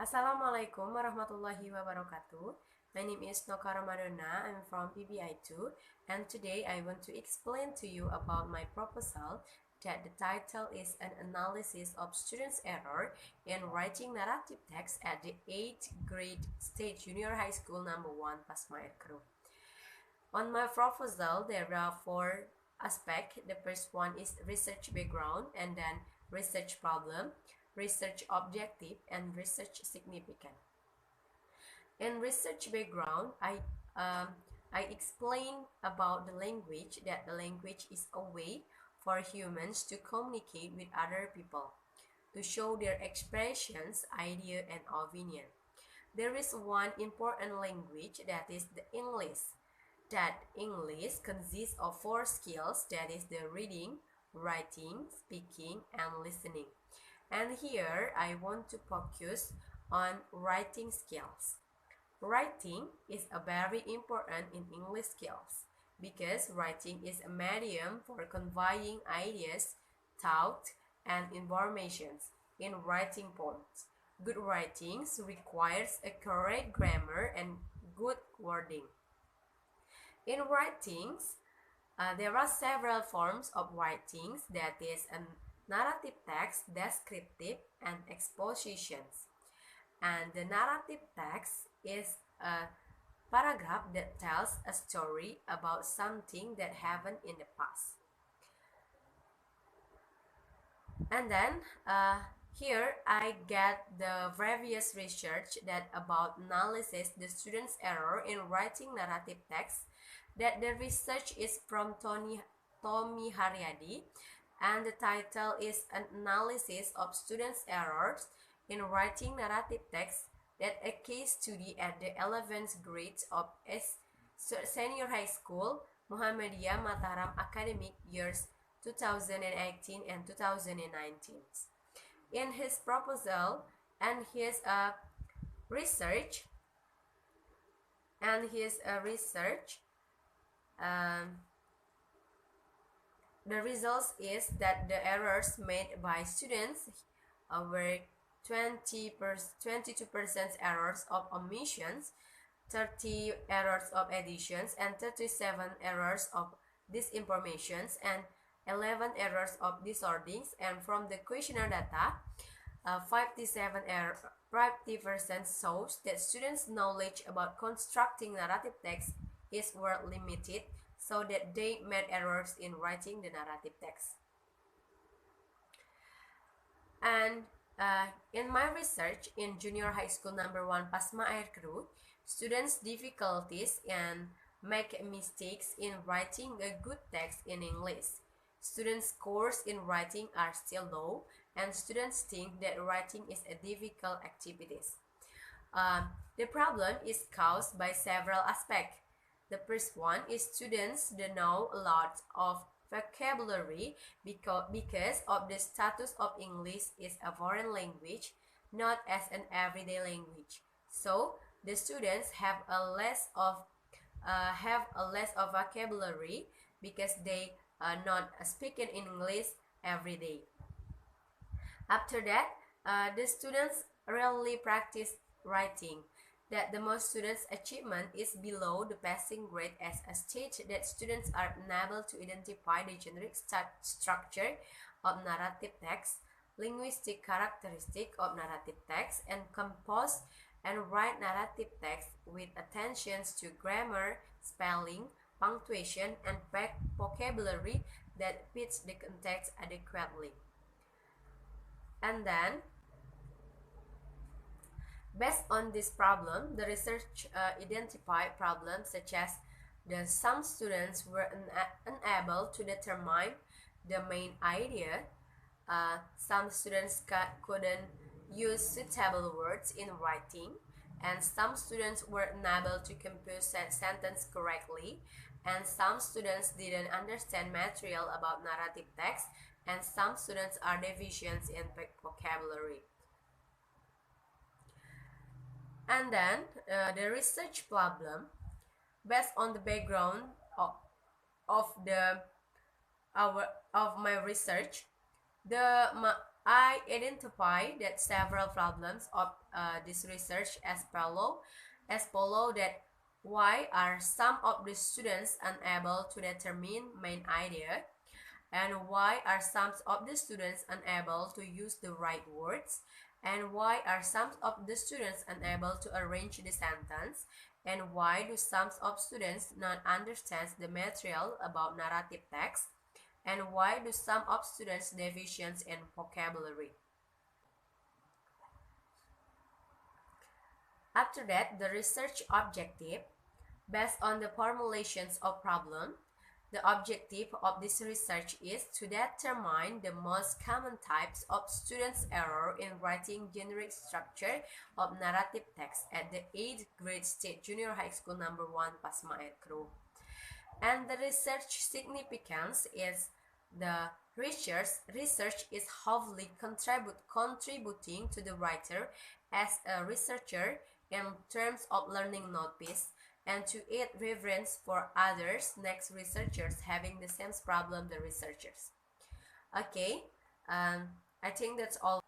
Assalamualaikum warahmatullahi wabarakatuh. My name is Noka Romadhona. I'm from PBI2, and today I want to explain to you about my proposal that the title is an analysis of students' error in writing narrative text at the 8th grade state junior high school number 1 Pasma Kru. On my proposal, there are four aspects. The first one is research background, and then research problem, research objective, and research significant. In research background, I explain about the language, that the language is a way for humans to communicate with other people, to show their expressions, idea, and opinion. There is one important language, that is the English. That English consists of four skills, that is the reading, writing, speaking, and listening. And here I want to focus on writing skills. Writing is a very important in English skills because writing is a medium for conveying ideas, thought, and informations in writing forms. Good writing requires a correct grammar and good wording. In writings, there are several forms of writings, that is a narrative text, descriptive, and expositions. And the narrative text is a paragraph that tells a story about something that happened in the past. And then here I get the previous research that about analysis the student's error in writing narrative text. That the research is from Tommy Haryadi, and the title is an analysis of students' errors in writing narrative text, that a case study at the 11th grade of senior high school Muhammadiyah Mataram academic years 2018 and 2019. In his proposal and his research, the results is that the errors made by students were 22% errors of omissions, 30 errors of additions, and 37 errors of disinformations, and 11 errors of disorders. And from the questionnaire data, 50% shows that students' knowledge about constructing narrative text is were limited, so that they made errors in writing the narrative text. And in my research in junior high school number 1 Pasma Kru, students' difficulties and make mistakes in writing a good text in English. Students' scores in writing are still low, and students think that writing is a difficult activity. The problem is caused by several aspects. The first one is students don't know a lot of vocabulary because of the status of English is a foreign language, not as an everyday language. So the students have a less of vocabulary because they are not speaking English every day. After that, the students rarely practice writing. That the most students' achievement is below the passing grade as a stage that students are unable to identify the generic structure of narrative text, linguistic characteristic of narrative text, and compose and write narrative text with attentions to grammar, spelling, punctuation, and vocabulary that fits the context adequately. And then, based on this problem, the research identified problems such as some students were unable to determine the main idea. Some students couldn't use suitable words in writing, and some students were unable to compose sentence correctly, and some students didn't understand material about narrative text, and some students are deficient in vocabulary. And then the research problem, based on the background of my research, I identify that several problems of this research as follow that why are some of the students unable to determine main idea, and why are some of the students unable to use the right words, and why are some of the students unable to arrange the sentence, and why do some of students not understand the material about narrative text, and why do some of students deficient in vocabulary. After that, the research objective. Based on the formulations of problem, the objective of this research is to determine the most common types of students' error in writing generic structure of narrative text at the 8th grade state junior high school number 1 Pasma Ayat Kru. And the research significance is the research is heavily contributing to the writer as a researcher in terms of learning notice and to aid reference for others next researchers having the same problem the researchers. Okay, I think that's all.